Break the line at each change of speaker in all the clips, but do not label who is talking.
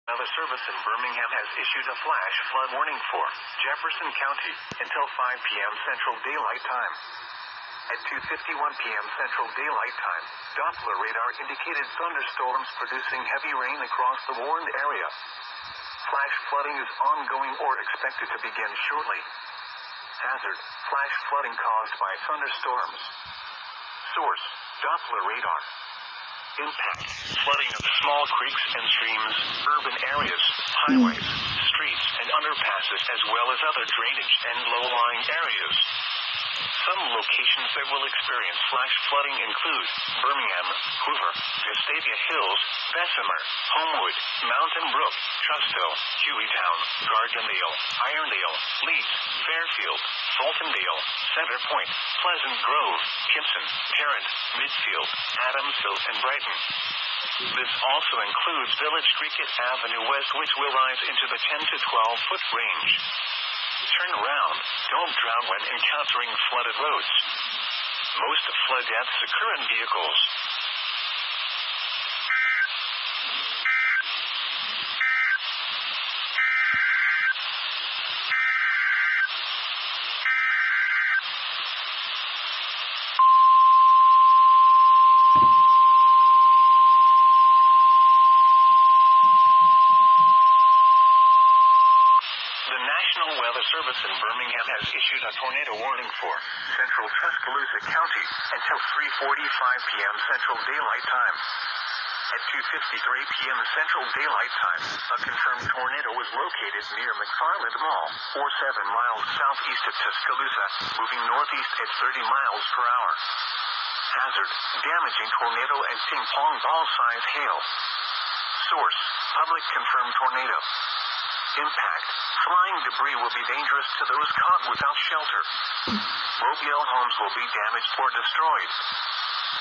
Weather Service in Birmingham has issued a flash flood warning for Jefferson County until 5 p.m. Central Daylight Time. At 2:51 p.m. Central Daylight Time, Doppler radar indicated thunderstorms producing heavy rain across the warned area. Flash flooding is ongoing or expected to begin shortly. Hazard: flash flooding caused by thunderstorms. Source: Doppler radar. Impact: flooding of small creeks and streams, urban areas, highways, streets, and underpasses, as well as other drainage and low-lying areas. Some locations that will experience flash flooding include Birmingham, Hoover, Vestavia Hills, Bessemer, Homewood, Mountain Brook, Trussville, Hueytown, Gardendale, Irondale, Leeds, Fairfield, Fultondale, Center Point, Pleasant Grove, Kimpson, Tarrant, Midfield, Adamsville, and Brighton. This also includes Village Creek at Avenue West, which will rise into the 10 to 12-foot range. Turn around. Don't drown when encountering flooded roads. Most flood deaths occur in vehicles. The National Weather Service in Birmingham has issued a tornado warning for central Tuscaloosa County until 3:45 p.m. Central Daylight Time. At 2:53 p.m. Central Daylight Time, a confirmed tornado was located near McFarland Mall, or 7 miles southeast of Tuscaloosa, moving northeast at 30 miles per hour. Hazard: damaging tornado and ping-pong ball-size hail. Source: public confirmed tornado. Impact: flying debris will be dangerous to those caught without shelter. Mobile homes will be damaged or destroyed.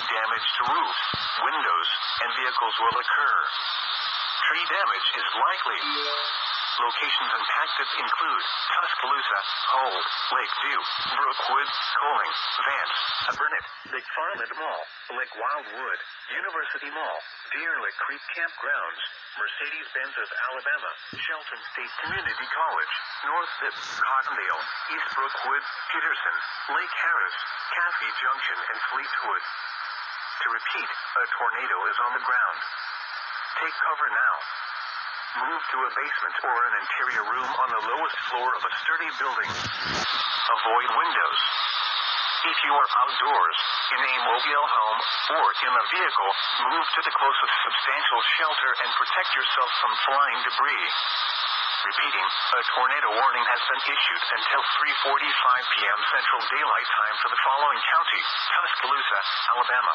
Damage to roofs, windows, and vehicles will occur. Tree damage is likely. Locations impacted include Tuscaloosa, Hold, Lakeview, Brookwood, Coling, Vance, Burnett, McFarland Mall, Lake Wildwood, University Mall, Deer Lick Creek Campgrounds, Mercedes-Benz of Alabama, Shelton State Community College, North Vip, Cottondale, East Brookwood, Peterson, Lake Harris, Caffey Junction, and Fleetwood. To repeat, a tornado is on the ground. Take cover now. Move to a basement or an interior room on the lowest floor of a sturdy building. Avoid windows. If you are outdoors, in a mobile home, or in a vehicle, move to the closest substantial shelter and protect yourself from flying debris. Repeating, a tornado warning has been issued until 3:45 p.m. Central Daylight Time for the following county: Tuscaloosa, Alabama.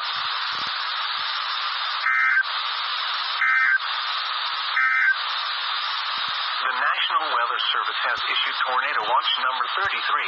The National Weather Service has issued Tornado Watch number 33.